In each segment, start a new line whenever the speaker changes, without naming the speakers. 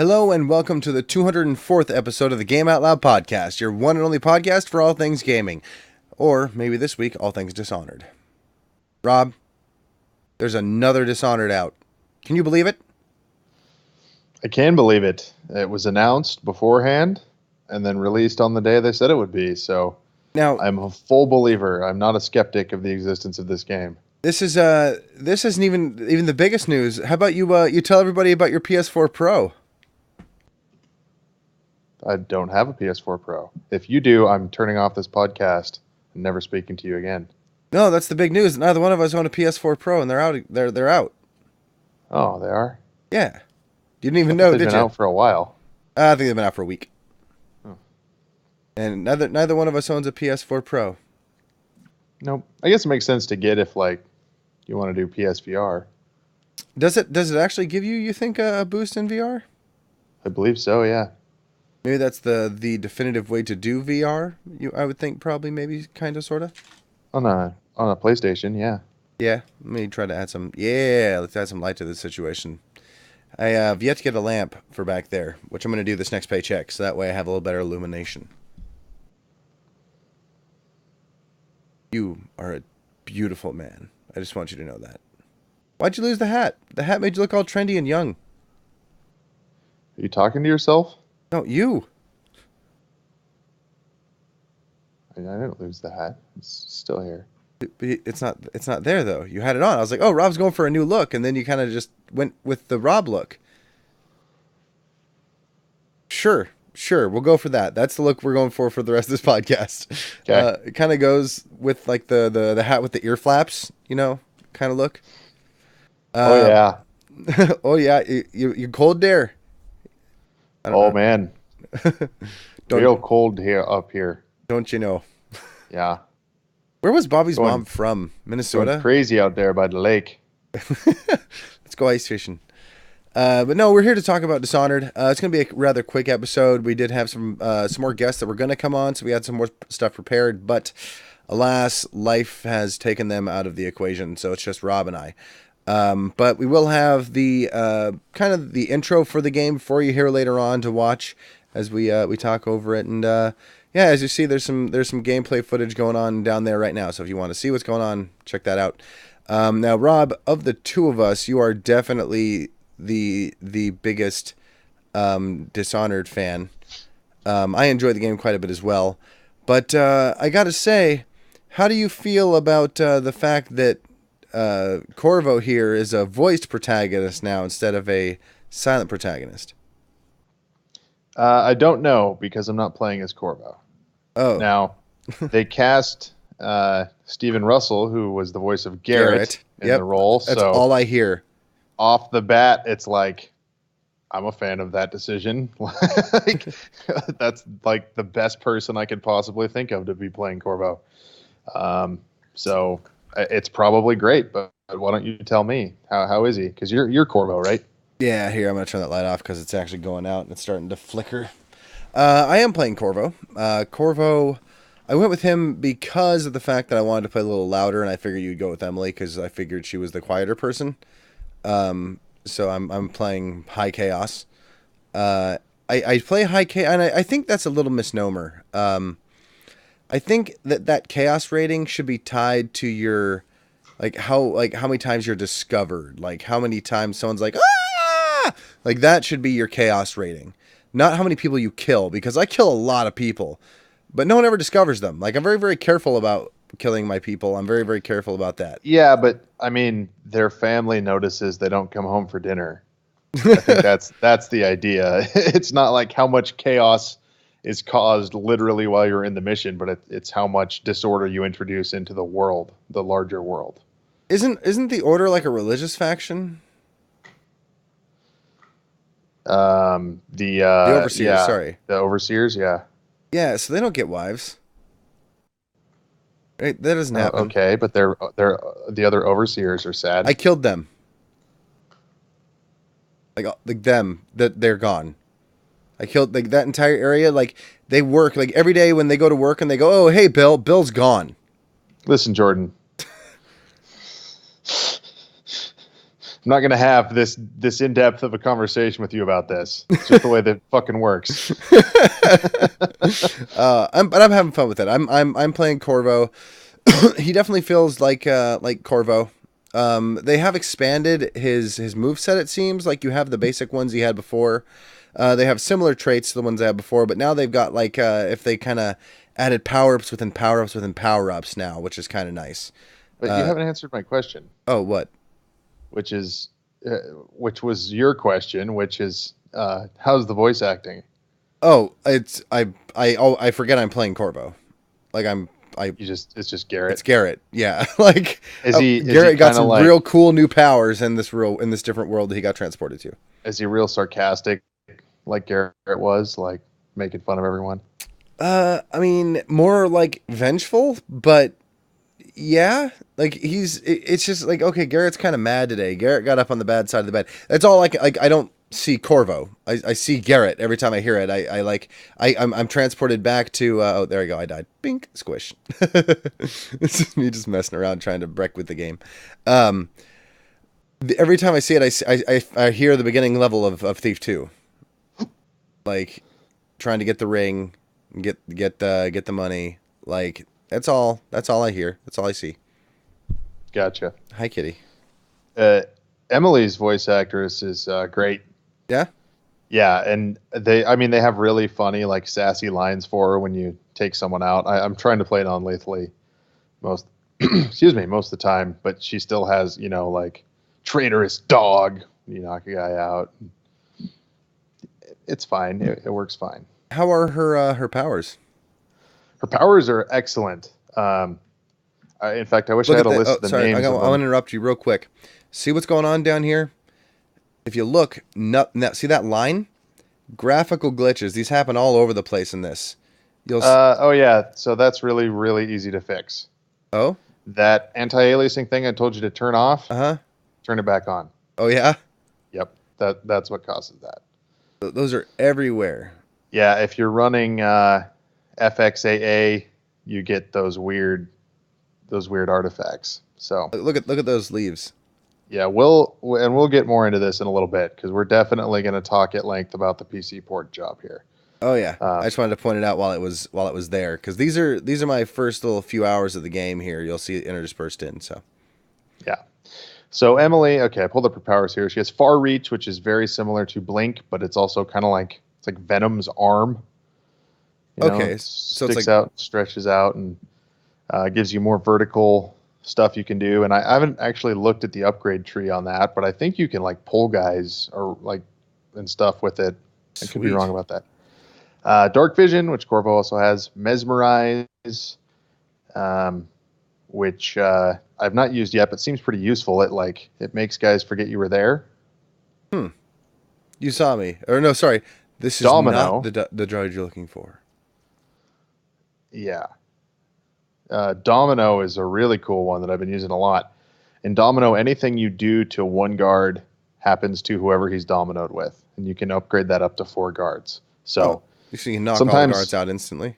Hello and welcome to the 204th episode of the Game Out Loud podcast, your one and only podcast for all things gaming. Or maybe this week, all things Dishonored. Rob, there's another Dishonored out. Can you believe it?
I can believe it. It was announced beforehand and then released on the day they said it would be. So
Now,
I'm a full believer. I'm not a skeptic of the existence of this game.
this isn't even the biggest news. How about you tell everybody about your PS4 Pro?
I don't have a PS4 Pro. If you do, I'm turning off this podcast and never speaking to you again.
No, that's the big news. Neither one of us own a PS4 Pro, and they're out. They're out.
Oh, they are?
Yeah, you didn't even know,
They've
did
been
you?
out for a while.
I think they've been out for a week.
Oh.
And neither one of us owns a PS4 Pro.
Nope. I guess it makes sense to get if you want to do PSVR.
Does it actually give you think, a boost in VR?
I believe so, yeah.
Maybe that's the definitive way to do VR. I would think probably maybe kind of sort of.
On a PlayStation, yeah.
Yeah, let me try to add some. Yeah, let's add some light to this situation. I have yet to get a lamp for back there, which I'm going to do this next paycheck, so that way I have a little better illumination. You are a beautiful man. I just want you to know that. Why'd you lose the hat? The hat made you look all trendy and young.
Are you talking to yourself?
No, you.
I didn't lose the hat. It's still here.
It's not there though. You had it on. I was like, oh, Rob's going for a new look, and then you kind of just went with the Rob look. Sure, we'll go for that. That's the look we're going for the rest of this podcast.
Okay.
It kind of goes with like the hat with the ear flaps, kind of look.
Oh yeah.
Oh yeah, you're cold there.
Oh man, real cold here up here.
Don't you know?
Yeah.
Where was Bobby's mom from? Minnesota?
Going crazy out there by the lake.
Let's go ice fishing. But no, we're here to talk about Dishonored. It's going to be a rather quick episode. We did have some more guests that were going to come on, so we had some more stuff prepared. But alas, life has taken them out of the equation, so it's just Rob and I. But we will have the kind of the intro for the game for you here later on to watch as we talk over it. And yeah, as you see, there's some gameplay footage going on down there right now. So if you want to see what's going on, check that out. Now, Rob, of the two of us, you are definitely the biggest Dishonored fan. I enjoy the game quite a bit as well. But I got to say, how do you feel about the fact that Corvo here is a voiced protagonist now instead of a silent protagonist?
I don't know because I'm not playing as Corvo.
Oh.
Now, they cast Stephen Russell, who was the voice of Garrett in the role.
That's
so
all I hear.
Off the bat, it's like, I'm a fan of that decision. That's like the best person I could possibly think of to be playing Corvo. So it's probably great, but why don't you tell me? How is he? Because you're Corvo, right?
Yeah, here, I'm going to turn that light off because it's actually going out and it's starting to flicker. I am playing Corvo. Corvo, I went with him because of the fact that I wanted to play a little louder, and I figured you'd go with Emily because I figured she was the quieter person. So I'm playing High Chaos. I play High Chaos, and I think that's a little misnomer. I think that Chaos rating should be tied to your, how many times you're discovered, like how many times someone's like, ah! Like that should be your Chaos rating. Not how many people you kill, because I kill a lot of people, but no one ever discovers them. Like, I'm very, very careful about killing my people. I'm very, very careful about that.
Yeah, but, I mean, their family notices they don't come home for dinner. I think that's the idea. It's not like how much chaos is caused literally while you're in the mission, but it's how much disorder you introduce into the world, the larger world.
Isn't the Order like a religious faction?
The
Overseers,
yeah,
sorry.
The Overseers, yeah.
Yeah, so they don't get wives. Right, that doesn't happen.
Okay, but they're the other Overseers are sad.
I killed them. Like them, that they're gone. I killed that entire area. Like, they work every day when they go to work and they go, oh, hey, Bill's gone.
Listen, Jordan. not gonna have this in depth of a conversation with you about this. It's just the way that fucking works.
But I'm having fun with it. I'm playing Corvo. He definitely feels like Corvo. They have expanded his moveset, it seems. Like, you have the basic ones he had before. They have similar traits to the ones they had before, but now they've got like if they kind of added power-ups within power-ups within power-ups now, which is kind of nice.
But you haven't answered my question,
Oh, what?
which is which was your question, which is how's the voice acting?
Oh, I forget I'm playing Corvo. Like,
It's just Garrett.
it's Garrett. Yeah, like,
Is he
Garrett got
kind of
some
like,
real cool new powers in this different world that he got transported to.
is he real sarcastic like Garrett was, like making fun of everyone?
I mean, more like vengeful, but yeah, like it's just like, okay, Garrett's kind of mad today. Garrett got up on the bad side of the bed. That's all. Like I don't see Corvo. I see Garrett every time I hear it. I'm transported back to. Oh, there you go. I died. Bink, squish. It's just me just messing around trying to wreck with the game. Every time I see it, I hear the beginning level of Thief 2. Like, trying to get the ring, get the money. Like, that's all I hear. That's all I see.
Gotcha.
Hi, Kitty.
Emily's voice actress is great.
Yeah.
Yeah, and they have really funny, like, sassy lines for her when you take someone out. I'm trying to play non-lethally most excuse me, most of the time, but she still has, like, traitorous dog, you knock a guy out. It's fine. It works fine.
How are her powers?
Her powers are excellent. In fact, I wish I had a list of the
sorry,
names.
I want to interrupt you real quick. See what's going on down here? If you look, see that line? Graphical glitches. These happen all over the place in this.
Oh yeah, so that's really, really easy to fix.
Oh?
That anti-aliasing thing I told you to turn off, turn it back on.
Oh, yeah?
Yep, that's what causes that.
Those are everywhere.
Yeah, if you're running FXAA, you get those weird artifacts. So
Look at those leaves.
yeah, we'll get more into this in a little bit, because we're definitely going to talk at length about the PC port job here.
Oh yeah, I just wanted to point it out while it was there, because these are my first little few hours of the game here. You'll see it interspersed in. So
yeah. So Emily, okay, I pulled up her powers here. She has Far Reach, which is very similar to Blink, but it's also kind of like, it's like Venom's arm.
Okay,
so it's sticks out, stretches out, and gives you more vertical stuff you can do. And I haven't actually looked at the upgrade tree on that, but I think you can, like, pull guys or like and stuff with it. I could be wrong about that. Dark Vision, which Corvo also has. Mesmerize, which I've not used yet, but seems pretty useful. It makes guys forget you were there.
You saw me, or no? Sorry, this is
Domino.
not the droid you're looking for.
Yeah. Domino is a really cool one that I've been using a lot. In Domino, anything you do to one guard happens to whoever he's dominoed with, and you can upgrade that up to 4 guards. So
you can knock all the guards out instantly.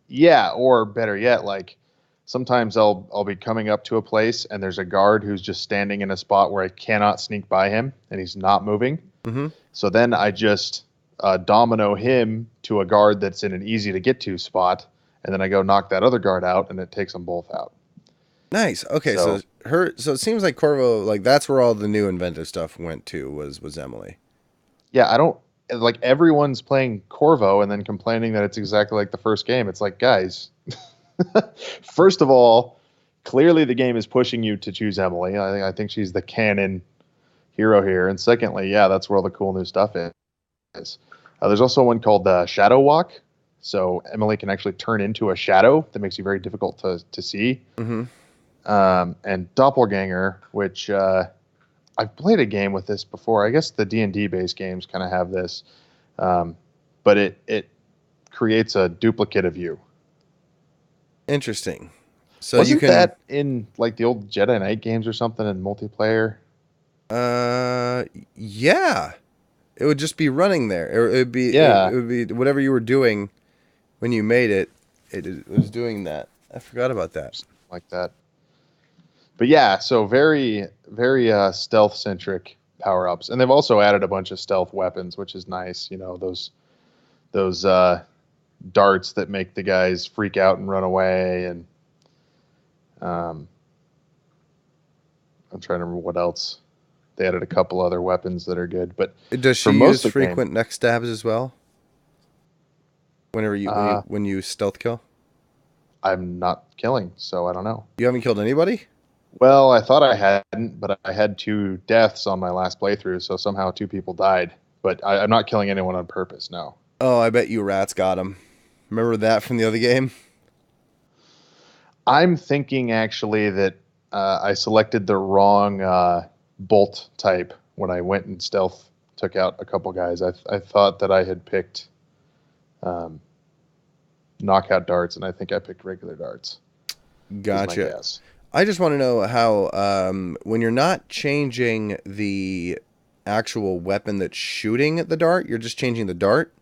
Yeah, or better yet, like, sometimes I'll be coming up to a place and there's a guard who's just standing in a spot where I cannot sneak by him and he's not moving.
Mm-hmm.
So then I just domino him to a guard that's in an easy to get to spot, and then I go knock that other guard out, and it takes them both out.
Nice. Okay, so it seems like Corvo, like, that's where all the new inventive stuff went to, was Emily.
Yeah, I don't, like, everyone's playing Corvo and then complaining that it's exactly like the first game. It's like, guys, first of all, clearly the game is pushing you to choose Emily. I think she's the canon hero here. And secondly, yeah, that's where all the cool new stuff is. There's also one called Shadow Walk. So Emily can actually turn into a shadow that makes you very difficult to see.
Mm-hmm.
And Doppelganger, which I've played a game with this before. I guess the D&D based games kind of have this, but it creates a duplicate of you.
Interesting. So
Wasn't
you can
that in, like, the old Jedi Knight games or something in multiplayer?
Yeah. It would just be running there. It would be it would be whatever you were doing when you made it. It was doing that. I forgot about that.
Like that. But yeah, so very, very stealth centric power ups, and they've also added a bunch of stealth weapons, which is nice. You know, those darts that make the guys freak out and run away, and I'm trying to remember what else. They added a couple other weapons that are good, but
Does she
for most
use
of the game,
frequent neck stabs as well? Whenever when you stealth kill,
I'm not killing, so I don't know.
you haven't killed anybody.
Well, I thought I hadn't, but I had 2 deaths on my last playthrough, so somehow 2 people died. But I'm not killing anyone on purpose, no.
Oh, I bet you rats got him. Remember that from the other game?
I'm thinking actually that I selected the wrong bolt type when I went and stealth took out a couple guys. I thought that I had picked knockout darts, and I think I picked regular darts.
Gotcha. I just want to know how, when you're not changing the actual weapon that's shooting the dart, you're just changing the dart.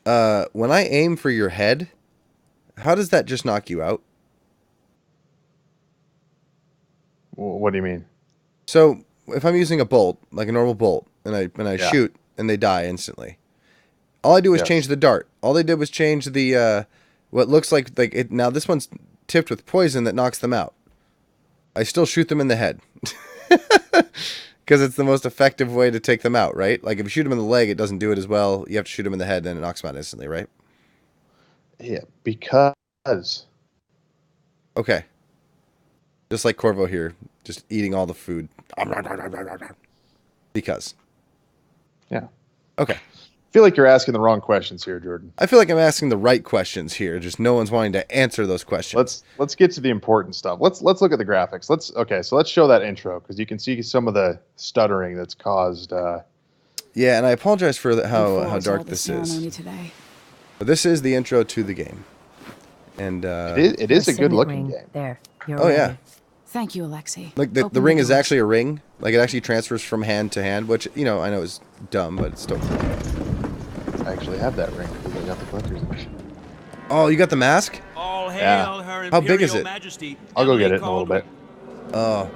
When I aim for your head, how does that just knock you out?
What do you mean?
So if I'm using a bolt, like a normal bolt, and I shoot and they die instantly, all I do is change the dart. All they did was change the what looks like it. Now this one's tipped with poison that knocks them out. I still shoot them in the head because it's the most effective way to take them out, right? Like if you shoot them in the leg, it doesn't do it as well. You have to shoot them in the head, then it knocks them out instantly, right?
Yeah, because.
Okay. Just like Corvo here, just eating all the food. Because.
Yeah.
Okay.
I feel like you're asking the wrong questions here, Jordan.
I feel like I'm asking the right questions here. Just no one's wanting to answer those questions.
Let's get to the important stuff. Let's look at the graphics. So let's show that intro because you can see some of the stuttering that's caused.
Yeah, and I apologize for how dark this is.
Today.
But this is the intro to the game, and
it is a good looking game.
There.
Oh yeah.
Thank you, Alexei.
Like the ring is actually a ring. Like it actually transfers from hand to hand, which I know is dumb, but it's still.
I actually have that ring because I got the collector's edition.
Oh, you got the mask?
All hail her
How big is it?
Majesty,
I'll go get
Emily
it in a little bit.
Oh.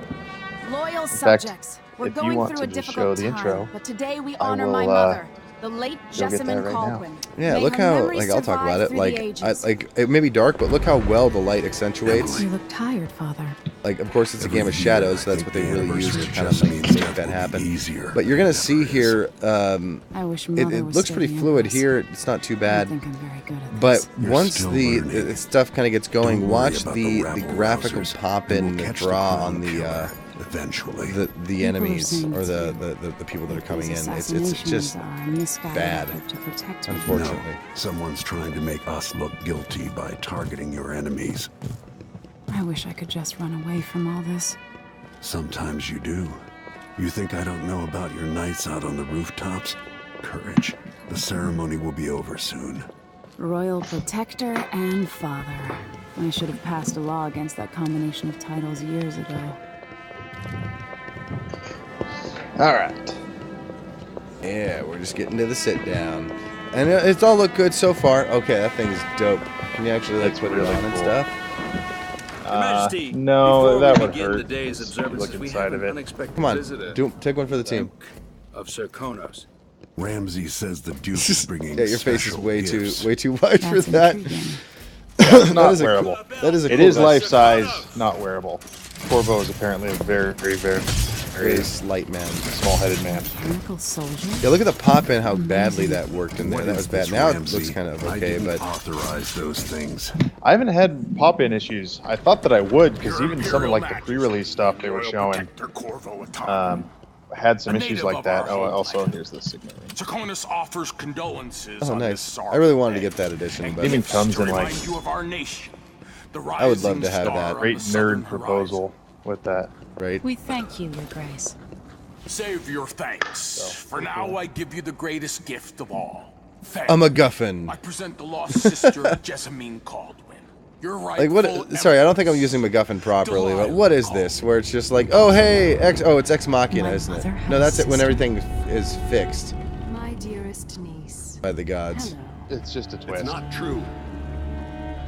Loyal
fact,
subjects, we're
if you
going
want
through
to
a
just show
difficult
the
time,
intro,
but today we
I
honor
will,
my mother, the late
get that
Jessamine
right now.
Caldwin.
Yeah,
May
look
her
how
memory
I'll talk about it.
survive
Like
through the ages.
it may be dark, but look how well the light accentuates.
You look tired, Father.
Like of course it's a game of shadows, so that's what they really use to kind of make that happen. But you're gonna see here,
I wish Mother
it
was
looks
still
pretty
in
fluid
this.
here. It's not too
I
bad.
think I'm very good at
But
this.
once the stuff kind of gets going,
Don't worry
watch
about
the
rabble
graphical
rousers.
pop
They
in
will
and the
catch
draw
crown
on the
killer eventually.
the enemies
saying
or
it's
the people that are coming in. It's
Assassinations
just
are a misguided
bad,
effort to protect me.
unfortunately.
No, someone's trying to make us look guilty by targeting your enemies.
I wish I could just run away from all this.
Sometimes you do. You think I don't know about your nights out on the rooftops? Courage. The ceremony will be over soon.
Royal Protector and Father. I should have passed a law against that combination of titles years ago.
All right.
Yeah, we're just getting to the sit down, and it's all looked good so far. Okay, that thing is dope. Can you actually like
That's
put it
really
on and
cool.
stuff?
Your Majesty,
no,
before
that
we
would
begin
hurt.
the day's observances,
Look
we
inside
have
of
an
it.
unexpected
Come on,
visitor.
take one for the team.
Of Sir Konos.
Ramsey says the Duke is bringing
Yeah, your face is
special
way
gifts.
too wide for
That's
that.
intriguing.
It's not
is a
wearable.
That is a
It
cool
is
vest.
life size, not wearable. Corvo is apparently a very, very, very,
Very
very
slight man.
small-headed man.
Mechanical soldier?
Yeah, look at the pop in, how badly that worked in there.
What
That
is
was bad.
this,
Now it
Ramsey?
looks kind of
I
okay,
didn't
but
authorize those things.
I haven't had pop-in issues. I thought that I would, because even some of like the pre-release stuff they were showing had some issues like that. Oh, also here's the signet ring.
Draconis offers condolences
oh
on
nice.
this sorrowful
I really wanted to
day.
get that edition, but
It even comes
To
in like
remind you of our nation, the
I would love
rising
to have
star
that.
on
great
the southern
nerd proposal with that.
right.
We thank you, Your Grace.
horizon. Save your thanks. For now, I give you the greatest gift of all. Thank
A
you.
MacGuffin.
I present the lost sister of Jessamine Caldwin. Your
Like
rightful
what? Sorry, I don't think I'm
empress.
using MacGuffin properly. But what is this? Where it's just like, oh hey, it's Ex Machina,
My
isn't it?
mother
No, that's
has
it. When
sister.
everything is fixed
My dearest niece.
by the gods.
Hello.
It's just a twist.
It's not true.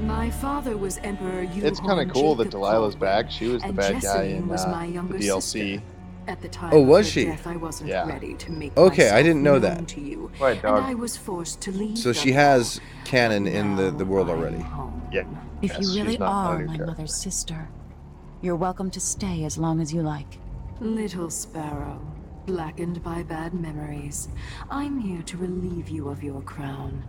My father was Emperor Yu.
It's kind of cool that Delilah's back. She was the bad guy in
was my
the
younger
DLC.
sister. At the time
Oh,
of
was
her
she?
death, I wasn't
Yeah.
ready to make
Okay, I
myself
didn't know
known
that.
to you,
Right,
and
dog.
I was forced to leave.
So she
them
has
all.
canon in the
Now
world
I'm
already.
home.
Yeah.
If you
Yes,
really
she's not a
are
new
my
character.
mother's sister, you're welcome to stay as long as you like.
Little sparrow, blackened by bad memories, I'm here to relieve you of your crown.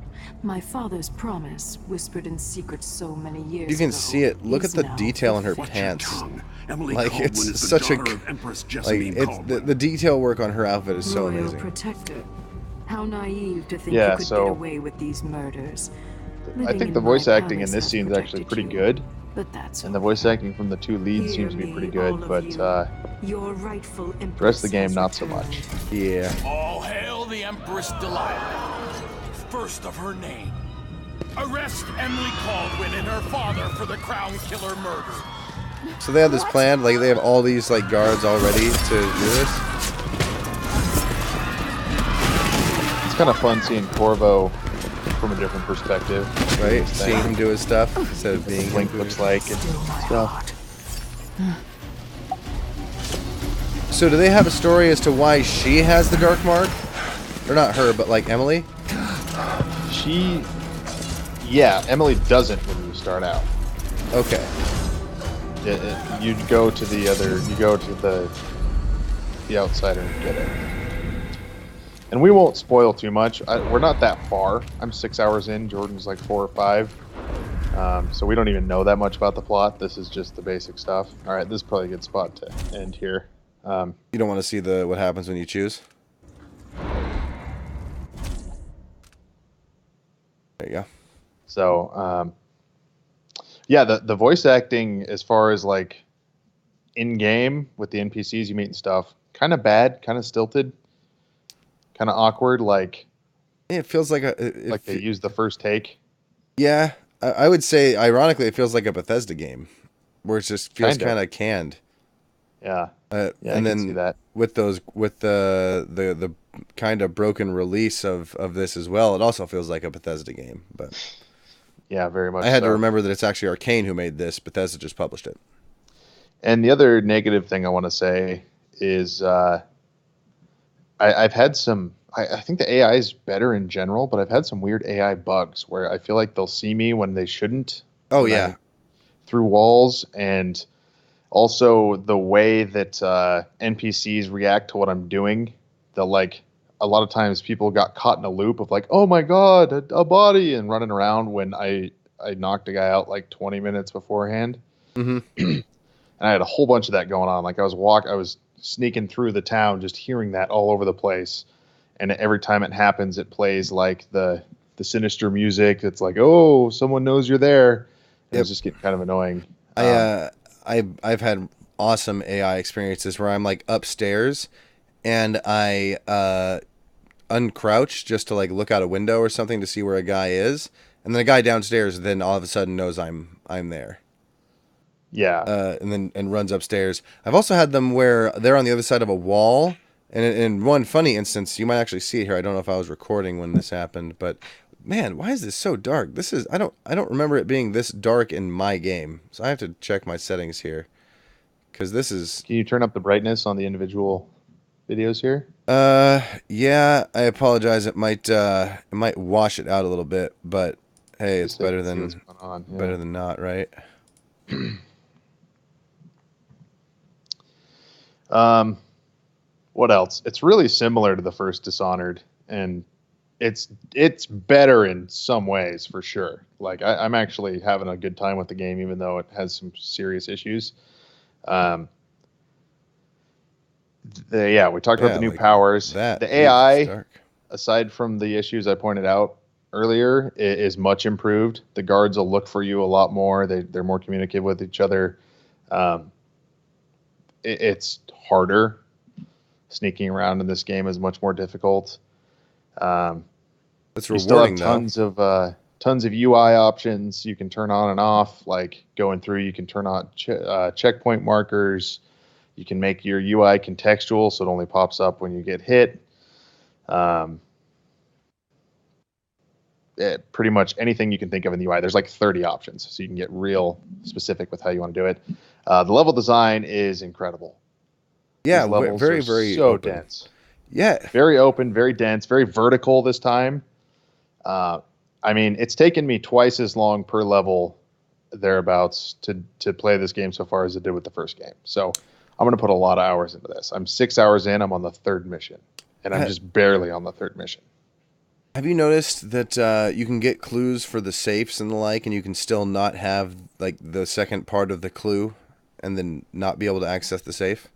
My father's promise, whispered in secret so many years ago,
You can see it. Look at
is
the
now
detail in her
Watch your
pants.
tongue. Emily
Like,
Caldwin
it's
is the
such a
daughter of Empress
Like,
Jessamine
it's
Caldwin.
the detail work on her outfit is so
Royal
amazing.
protector. How naive to think
Yeah,
you could
so-
get away with these murders.
I
Living
think
in
the voice
my
acting in
palace
this
has
scene is actually
protected
pretty
you,
good,
but that's
and the
all.
voice acting from the two leads
Hear
seems to be
me,
pretty
all
good,
of
but
you. Your rightful
the rest of the
empress
game
has
not so
returned.
much.
Yeah.
All hail the Empress Delilah, first of her name. Arrest Emily Caldwin and her father for the Crown Killer murder.
So they have this plan. Like, they have all these like guards all ready to do this.
It's kind of fun seeing Corvo from a different perspective.
Right? Seeing him do his stuff instead of being him
Link
doing
looks
it.
like and stuff.
So do they have a story as to why she has the dark mark? Or not her, but like Emily?
Yeah, Emily doesn't when you start out.
Okay.
You go to the outsider and get it. And we won't spoil too much. We're not that far. I'm 6 hours in. Jordan's like 4 or 5. So we don't even know that much about the plot. This is just the basic stuff. All right, this is probably a good spot to end here.
You don't want to see what happens when you choose? There you go.
So, yeah, the voice acting as far as like in game with the NPCs you meet and stuff, kind of bad, kind of stilted, kind of awkward. Like
It feels like
they use the first take.
Yeah, I would say ironically it feels like a Bethesda game, where it just feels
Kinda.
kind of canned.
Yeah,
Yeah,
I
and
can
then
see that.
with the kind of broken release of this as well, it also feels like a Bethesda game. But
Yeah, very much.
I had
so.
to remember that it's actually Arcane who made this. Bethesda just published it.
And the other negative thing I want to say is I've had some. I think the AI is better in general, but I've had some weird AI bugs where I feel like they'll see me when they shouldn't.
Oh
when
yeah,
I'm through walls, and also the way that NPCs react to what I'm doing. They'll like a lot of times people got caught in a loop of like, oh my god, a body, and running around when I knocked a guy out like 20 minutes beforehand.
hmm
And I had a whole bunch of that going on. Like I was sneaking through the town, just hearing that all over the place. And every time it happens, it plays like the sinister music. It's like, oh, someone knows you're there. And It's just getting kind of annoying.
I've had awesome AI experiences where I'm like upstairs and I uncrouch just to like look out a window or something to see where a guy is, and then a guy downstairs then all of a sudden knows I'm there.
Yeah.
And runs upstairs. I've also had them where they're on the other side of a wall. And in one funny instance, you might actually see it here. I don't know if I was recording when this happened, but man, why is this so dark? I don't remember it being this dark in my game. So I have to check my settings here, because this is.
Can you turn up the brightness on the individual videos here?
Yeah, I apologize. It might wash it out a little bit, but hey, it's
Just so you
better
can see what's
than
going on. Yeah.
better than not, right?
What else? It's really similar to the first Dishonored, and it's better in some ways for sure. Like I'm actually having a good time with the game, even though it has some serious issues. We talked about the new
like
powers.
That
The
is
AI,
dark.
aside from the issues I pointed out earlier, is much improved. The guards will look for you a lot more. They're more communicative with each other. It's harder. Sneaking around in this game is much more difficult.
It's
You still
rewarding
have
though.
tons of UI options you can turn on and off. Like going through, you can turn on checkpoint markers. You can make your UI contextual, so it only pops up when you get hit. pretty much anything you can think of in the UI. There's like 30 options, so you can get real specific with how you want to do it. The level design is incredible.
Yeah,
These levels
very,
are
very
so
open.
dense.
Yeah.
Very open, very dense, very vertical this time. I mean, it's taken me twice as long per level thereabouts to play this game so far as it did with the first game. So I'm going to put a lot of hours into this. I'm 6 hours in. I'm on the third mission, and I'm just barely on the third mission.
Have you noticed that you can get clues for the safes and the like, and you can still not have like the second part of the clue, and then not be able to access the safe?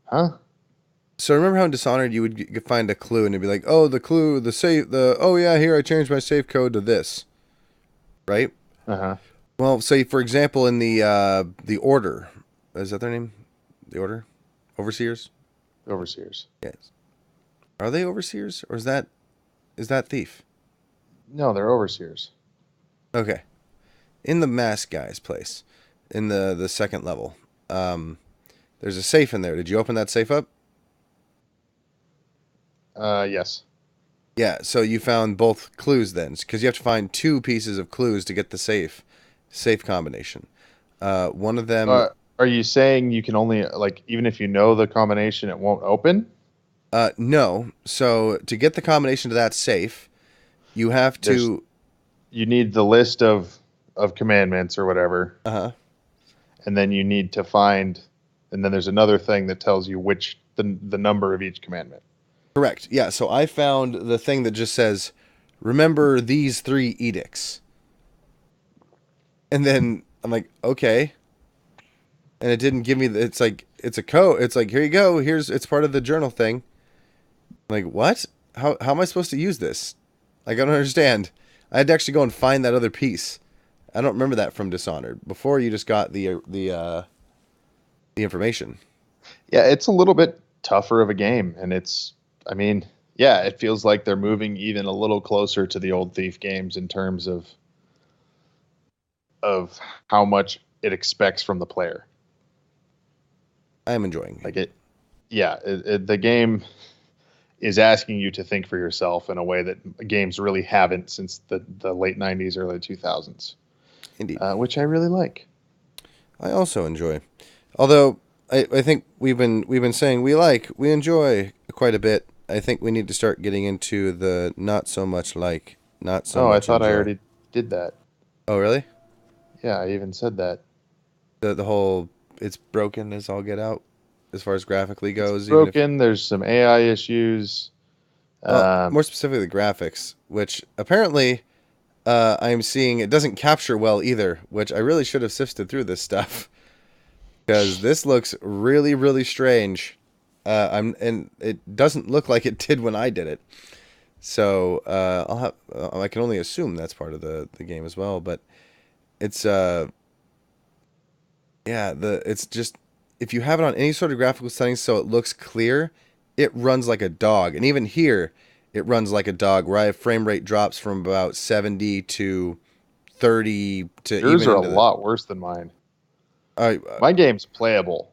Huh?
So remember how in Dishonored you would find a clue and it'd be like, oh, the clue, the safe, oh yeah, here I changed my safe code to this, right?
Uh-huh.
Well, say for example in the Order, is that their name? The Order, Overseers.
Overseers.
Yes. Are they Overseers or is that Thief?
No, they're overseers.
Okay. In the mask guy's place, in the second level, there's a safe in there. Did you open that safe up?
Yes.
Yeah, so you found both clues then, because you have to find 2 pieces of clues to get the safe combination. One of them.
Are you saying you can only, like, even if you know the combination, it won't open?
No. So to get the combination to that safe, you have to.
You need the list of commandments or whatever.
Uh-huh.
And then you need to find, and then there's another thing that tells you which the number of each commandment.
Correct. Yeah. So I found the thing that just says, "Remember these 3 edicts," and then I'm like, okay, and it didn't give me. It's like it's a code. It's like here you go. It's part of the journal thing. I'm like what? How am I supposed to use this? Like I don't understand. I had to actually go and find that other piece. I don't remember that from Dishonored. Before you just got the information.
Yeah, it's a little bit tougher of a game, and I mean, yeah, it feels like they're moving even a little closer to the old Thief games in terms of how much it expects from the player.
I am enjoying it.
Like it, yeah, the game is asking you to think for yourself in a way that games really haven't since the late 90s, early 2000s.
Indeed.
Which I really like.
I also enjoy. Although I think we've been saying we enjoy quite a bit. I think we need to start getting into the not so much. Oh,
I thought I already did that.
Oh, really?
Yeah, I even said that.
The whole it's broken as all get out as far as graphically goes.
It's broken. There's some AI issues.
More specifically, the graphics, which apparently I'm seeing it doesn't capture well either, which I really should have sifted through this stuff because this looks really, really strange. And it doesn't look like it did when I did it. So I can only assume that's part of the game as well. But it's it's just if you have it on any sort of graphical settings so it looks clear, it runs like a dog. And even here, it runs like a dog. Where I have frame rate drops from about 70 to 30 to
yours
even
are a lot worse than mine. My game's playable.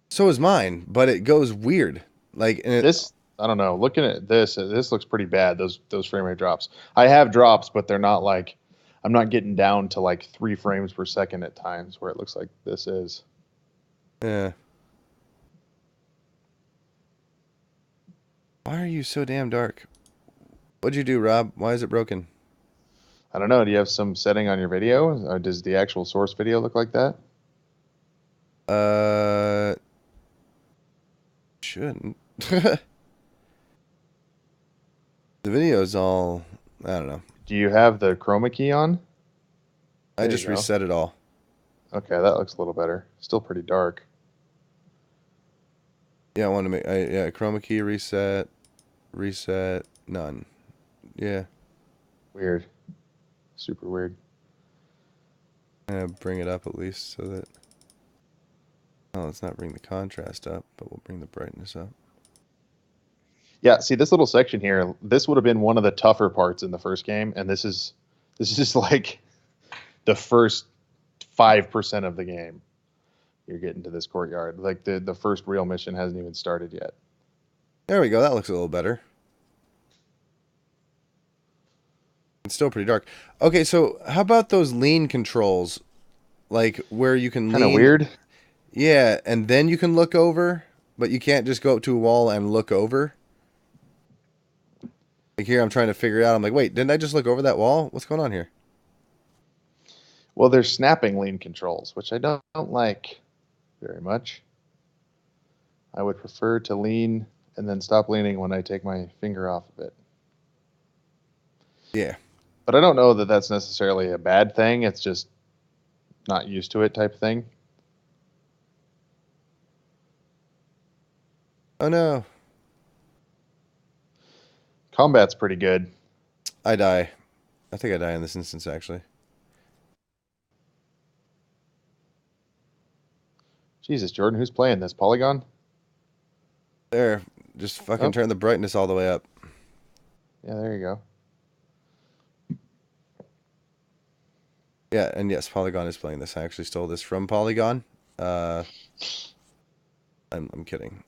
So is mine, but it goes weird. Like
this, I don't know. Looking at this looks pretty bad. Those frame rate drops. I have drops, but they're not like I'm not getting down to like 3 frames per second at times where it looks like this is.
Yeah. Why are you so damn dark? What'd you do, Rob? Why is it broken?
I don't know. Do you have some setting on your video? Or does the actual source video look like that?
Shouldn't. The video's all, I don't know.
Do you have the chroma key on?
I just reset it all.
Okay, that looks a little better. Still pretty dark.
Yeah, I want to make, chroma key reset, none. Yeah.
Weird. Super weird.
Bring it up at least so that, let's not bring the contrast up, but we'll bring the brightness up.
Yeah, see this little section here, this would have been one of the tougher parts in the first game, and this is like the first 5% of the game. You're getting to this courtyard. Like the first real mission hasn't even started yet.
There we go. That looks a little better. It's still pretty dark. Okay, so how about those lean controls? Like where you can
Kind of
lean.
weird.
Yeah, and then you can look over, but you can't just go up to a wall and look over. Like here, I'm trying to figure it out. I'm like, wait, didn't I just look over that wall? What's going on here?
Well, there's snapping lean controls, which I don't like very much. I would prefer to lean and then stop leaning when I take my finger off of it.
Yeah.
But I don't know that that's necessarily a bad thing. It's just not used to it type thing.
Oh no.
Combat's pretty good.
I die. I think I die in this instance, actually.
Jesus, Jordan, who's playing this? Polygon?
There. Just fucking
Oh.
turn the brightness all the way up.
Yeah, there you go.
Yeah, and yes, Polygon is playing this. I actually stole this from Polygon. I'm kidding.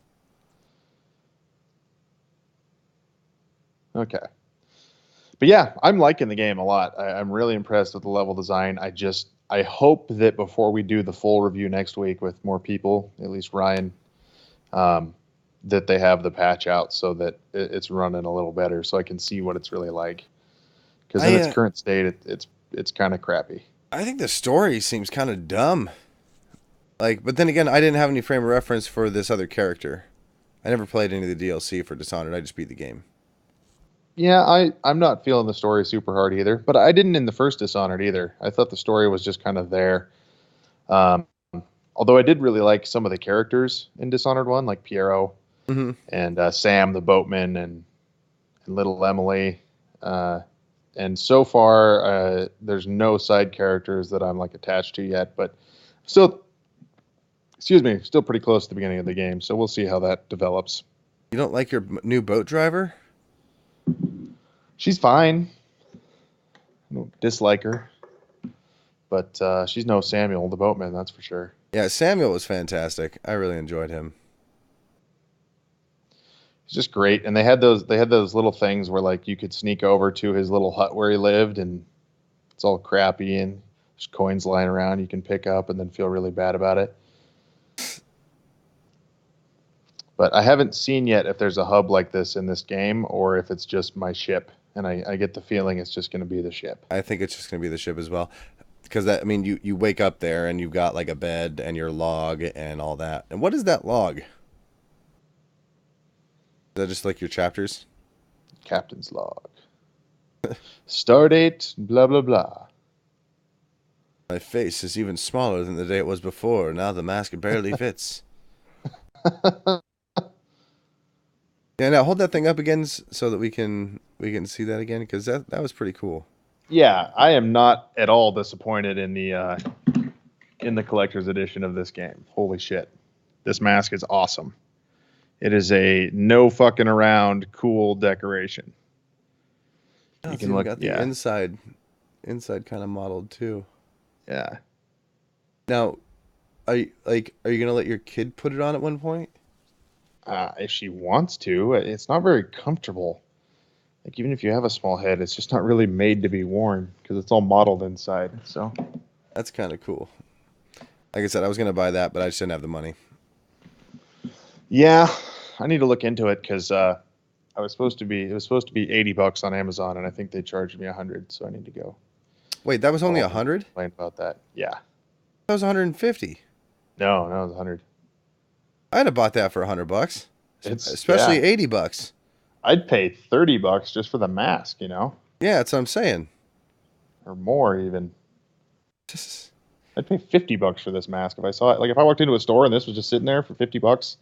Okay. But yeah, I'm liking the game a lot. I'm really impressed with the level design. I hope that before we do the full review next week with more people, at least Ryan, that they have the patch out so that it's running a little better, so I can see what it's really like. Because in its current state, it's kind of crappy.
I think the story seems kind of dumb. Like, but then again, I didn't have any frame of reference for this other character. I never played any of the DLC for Dishonored. I just beat the game.
Yeah, I'm not feeling the story super hard either, but I didn't in the first Dishonored either. I thought the story was just kind of there. Although I did really like some of the characters in Dishonored 1, like Piero and Sam the boatman and little Emily. And so far, there's no side characters that I'm like attached to yet, but still, still pretty close to the beginning of the game. So we'll see how that develops.
You don't like your new boat driver?
She's fine. I don't dislike her, but she's no Samuel the boatman, that's for sure.
Yeah, Samuel was fantastic. I really enjoyed him.
He's just great, and they had those little things where like you could sneak over to his little hut where he lived, and it's all crappy and there's coins lying around you can pick up and then feel really bad about it. But I haven't seen yet if there's a hub like this in this game or if it's just my ship, and I get the feeling it's just going to be the ship.
I think it's just going to be the ship as well. Because you wake up there and you've got like a bed and your log and all that. And what is that log? Is that just like your chapters?
Captain's log. Stardate, blah, blah, blah.
My face is even smaller than the day it was before. Now the mask barely fits. Yeah, now hold that thing up again so that we can see that again, because that was pretty cool.
Yeah, I am not at all disappointed in the collector's edition of this game. Holy shit. This mask is awesome. It is a no fucking around cool decoration.
You can look at the inside kind of modeled too.
Yeah.
Now, are you gonna let your kid put it on at one point?
If she wants to. It's not very comfortable. Like even if you have a small head, it's just not really made to be worn because it's all modeled inside. So
that's kind of cool. Like I said, I was gonna buy that, but I just didn't have the money.
Yeah, I need to look into it because it was supposed to be $80 on Amazon, and I think they charged me $100, so I need to go.
Wait, that was only $100?
Complain about that. Yeah.
That was $150.
No, it was $100.
I'd have bought that for $100.
It's
especially $80.
I'd pay $30 just for the mask, you know?
Yeah, that's what I'm saying.
Or more even. I'd pay $50 for this mask if I saw it. Like if I walked into a store and this was just sitting there for $50.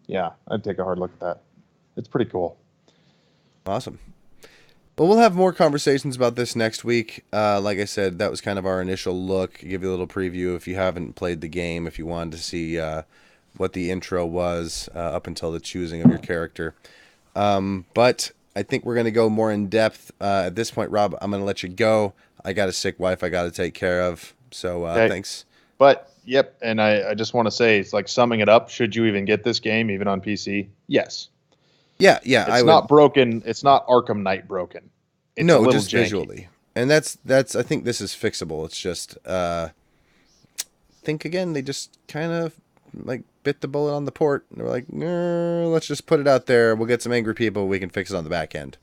Yeah, I'd take a hard look at that. It's pretty cool.
Awesome. Well, we'll have more conversations about this next week. Like I said, that was kind of our initial look. Give you a little preview if you haven't played the game, if you wanted to see what the intro was up until the choosing of your character. But I think we're going to go more in depth. At this point, Rob, I'm going to let you go. I got a sick wife I got to take care of. So
okay.
Thanks.
But, yep, and I just want to say, it's like summing it up, should you even get this game, even on PC? Yes.
Yeah.
It's not broken. It's not Arkham Knight broken. it's a
No,
little
just
janky.
visually. And that's I think this is fixable. It's just think again, they just kind of like bit the bullet on the port. And they're like, no, let's just put it out there. We'll get some angry people. We can fix it on the back end.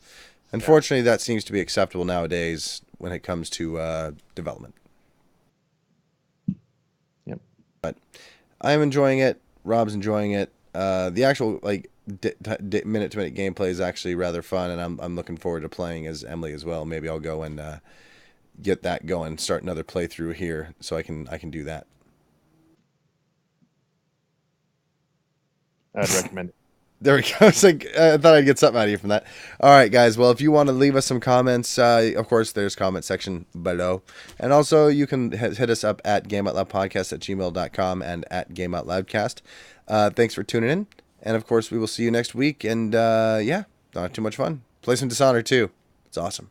Unfortunately, that seems to be acceptable nowadays when it comes to development.
Yep.
But I'm enjoying it. Rob's enjoying it. The actual like minute-to-minute gameplay is actually rather fun, and I'm looking forward to playing as Emily as well. Maybe I'll go and get that going, start another playthrough here, so I can do that.
I'd recommend it.
There we go. It's like, I thought I'd get something out of you from that. All right, guys. Well, if you want to leave us some comments, of course, there's comment section below. And also, you can hit us up at gameoutloudpodcast@gmail.com and at gameoutloudcast. Thanks for tuning in. And, of course, we will see you next week. And, yeah, not too much fun. Play some Dishonored, too. It's awesome.